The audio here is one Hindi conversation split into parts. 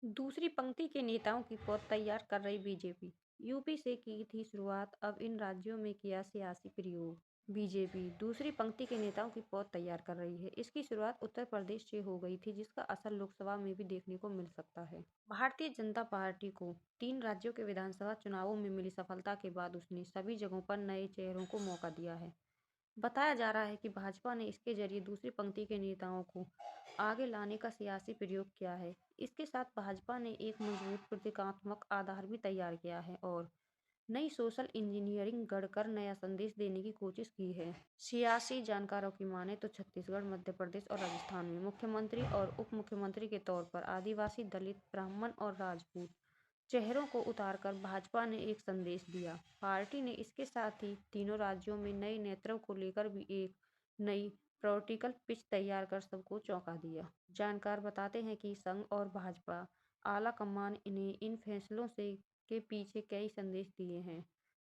दूसरी पंक्ति के नेताओं की पौध तैयार कर रही बीजेपी। यूपी से की थी शुरुआत, अब इन राज्यों में किया सियासी प्रयोग। बीजेपी दूसरी पंक्ति के नेताओं की पौध तैयार कर रही है। इसकी शुरुआत उत्तर प्रदेश से हो गई थी, जिसका असर लोकसभा में भी देखने को मिल सकता है। भारतीय जनता पार्टी को 3 राज्यों के विधानसभा चुनावों में मिली सफलता के बाद उसने सभी जगहों पर नए चेहरों को मौका दिया है। बताया जा रहा है कि भाजपा ने इसके जरिए दूसरी पंक्ति के नेताओं को आगे लाने का सियासी प्रयोग किया है। इसके साथ भाजपा ने एक मजबूत प्रतीकात्मक आधार भी तैयार किया है और नई सोशल इंजीनियरिंग गढ़कर नया संदेश देने की कोशिश की है। सियासी जानकारों की माने तो छत्तीसगढ़, मध्य प्रदेश और राजस्थान में मुख्यमंत्री और उप मुख्यमंत्री के तौर पर आदिवासी, दलित, ब्राह्मण और राजपूत चेहरों को उतारकर भाजपा ने एक संदेश दिया। पार्टी ने इसके साथ ही तीनों राज्यों में नए नेतृत्व को लेकर भी एक नई पॉलिटिकल पिच तैयार कर सबको चौंका दिया। जानकार बताते हैं कि संघ और भाजपा आला कमान इन्हें इन फैसलों से के पीछे कई संदेश दिए हैं।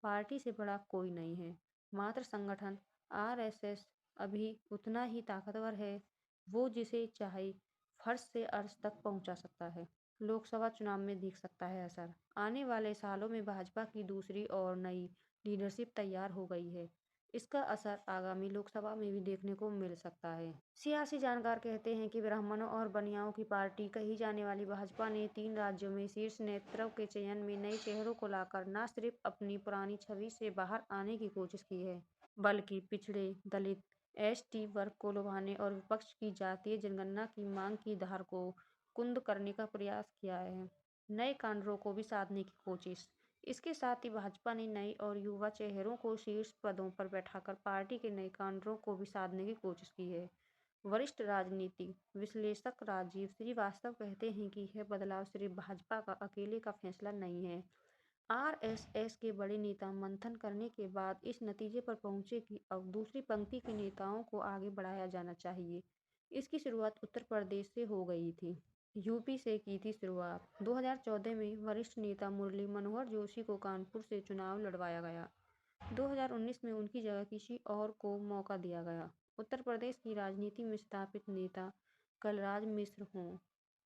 पार्टी से बड़ा कोई नहीं है, मात्र संगठन आरएसएस अभी उतना ही ताकतवर है। वो जिसे चाहे फर्श से अर्श तक पहुंचा सकता है। लोकसभा चुनाव में दिख सकता है असर। आने वाले सालों में भाजपा की दूसरी और नई लीडरशिप तैयार हो गई है। इसका असर आगामी लोकसभा में भी देखने को मिल सकता है। सियासी जानकार कहते हैं कि ब्राह्मणों और बनियाओं की पार्टी कही जाने वाली भाजपा ने 3 राज्यों में शीर्ष नेतृत्व के चयन में नए चेहरों को लाकर न सिर्फ अपनी पुरानी छवि से बाहर आने की कोशिश की है, बल्कि पिछड़े, दलित, एसटी वर्ग को लुभाने और विपक्ष की जातीय जनगणना की मांग की धार को कुंद करने का प्रयास किया है। नए काडरों को भी साधने की कोशिश। इसके साथ ही भाजपा ने नए और युवा चेहरों को शीर्ष पदों पर बैठाकर पार्टी के नए काडरों को भी साधने की कोशिश की है। वरिष्ठ राजनीतिक विश्लेषक राजीव श्रीवास्तव कहते हैं कि यह बदलाव सिर्फ भाजपा का अकेले का फैसला नहीं है। आरएसएस के बड़े नेता मंथन करने के बाद इस नतीजे पर पहुंचे कि अब दूसरी पंक्ति के नेताओं को आगे बढ़ाया जाना चाहिए। इसकी शुरुआत उत्तर प्रदेश से हो गई थी। यूपी से की थी शुरुआत। 2014 में वरिष्ठ नेता मुरली मनोहर जोशी को कानपुर से चुनाव लड़वाया गया। 2019 में उनकी जगह किसी और को मौका दिया गया। उत्तर प्रदेश की राजनीति में स्थापित नेता कलराज मिश्र हों,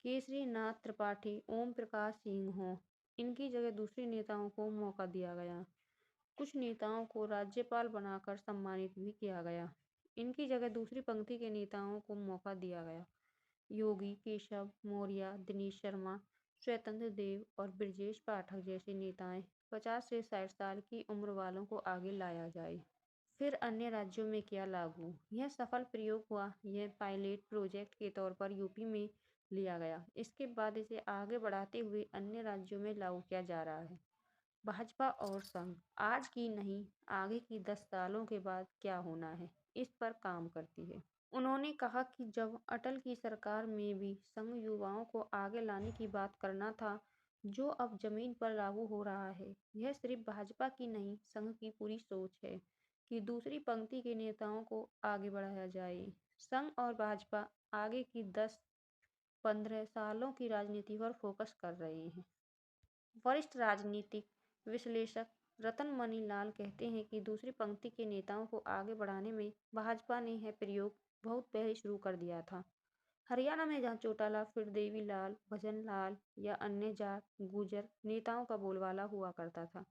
केसरी नाथ त्रिपाठी, ओम प्रकाश सिंह हों, इनकी जगह दूसरे नेताओं को मौका दिया गया। कुछ नेताओं को राज्यपाल बनाकर सम्मानित भी किया गया। इनकी जगह दूसरी पंक्ति के नेताओं को मौका दिया गया। योगी, केशव मौर्य, दिनेश शर्मा, स्वतंत्र देव और ब्रजेश पाठक जैसे नेताएं 50 से 60 साल की उम्र वालों को आगे लाया जाए। फिर अन्य राज्यों में किया लागू। यह सफल प्रयोग हुआ। यह पायलट प्रोजेक्ट के तौर पर यूपी में लिया गया। इसके बाद इसे आगे बढ़ाते हुए अन्य राज्यों में लागू किया जा रहा है। भाजपा और संघ आज की नहीं, आगे की 10 सालों के बाद क्या होना है, इस पर काम करती है। उन्होंने कहा कि जब अटल की सरकार में भी संघ युवाओं को आगे लाने की बात करना था, जो अब जमीन पर लागू हो रहा है। यह सिर्फ भाजपा की नहीं, संघ की पूरी सोच है कि दूसरी पंक्ति के नेताओं को आगे बढ़ाया जाए। संघ और भाजपा आगे की 10-15 सालों की राजनीति पर फोकस कर रहे हैं। वरिष्ठ राजनीतिक विश्लेषक रतन मनी लाल कहते हैं कि दूसरी पंक्ति के नेताओं को आगे बढ़ाने में भाजपा ने यह प्रयोग बहुत पहले शुरू कर दिया था। हरियाणा में जहां चौटाला, फिर देवीलाल, भजन लाल या अन्य जाट गुर्जर नेताओं का बोलबाला हुआ करता था,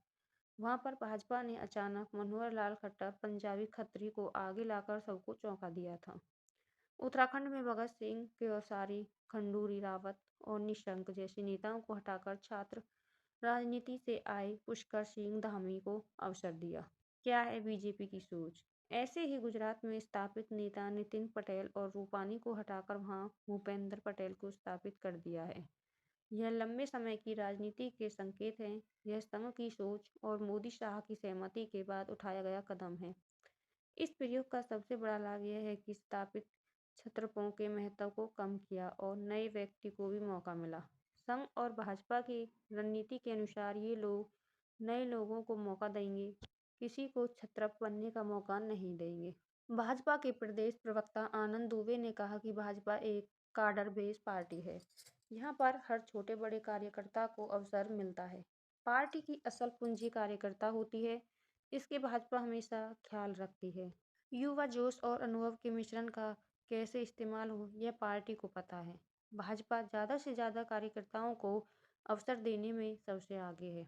वहां पर भाजपा ने अचानक मनोहर लाल खट्टर, पंजाबी खत्री को आगे लाकर सबको चौंका दिया था। उत्तराखंड में भगत सिंह, केसरी, खंडूरी रावत और निशंक जैसे नेताओं को हटाकर छात्र राजनीति से आए पुष्कर सिंह धामी को अवसर दिया। क्या है बीजेपी की सोच? ऐसे ही गुजरात में स्थापित नेता नितिन पटेल और रूपानी को हटाकर वहां भूपेंद्र पटेल को स्थापित कर दिया है। यह लंबे समय की राजनीति के संकेत हैं। यह संघ की सोच और मोदी शाह की सहमति के बाद उठाया गया कदम है। इस प्रयोग का सबसे बड़ा लाभ यह है कि स्थापित छत्रपों के महत्व को कम किया और नए व्यक्ति को भी मौका मिला। संघ और भाजपा की रणनीति के अनुसार ये लोग नए लोगों को मौका देंगे, किसी को छत्रप बनने का मौका नहीं देंगे। भाजपा के प्रदेश प्रवक्ता आनंद दुबे ने कहा कि भाजपा एक काडर बेस पार्टी है। यहाँ पर हर छोटे बड़े कार्यकर्ता को अवसर मिलता है। पार्टी की असल पूंजी कार्यकर्ता होती है। इसके भाजपा हमेशा ख्याल रखती है। युवा जोश और अनुभव के मिश्रण का कैसे इस्तेमाल हो, यह पार्टी को पता है। भाजपा ज़्यादा से ज़्यादा कार्यकर्ताओं को अवसर देने में सबसे आगे है।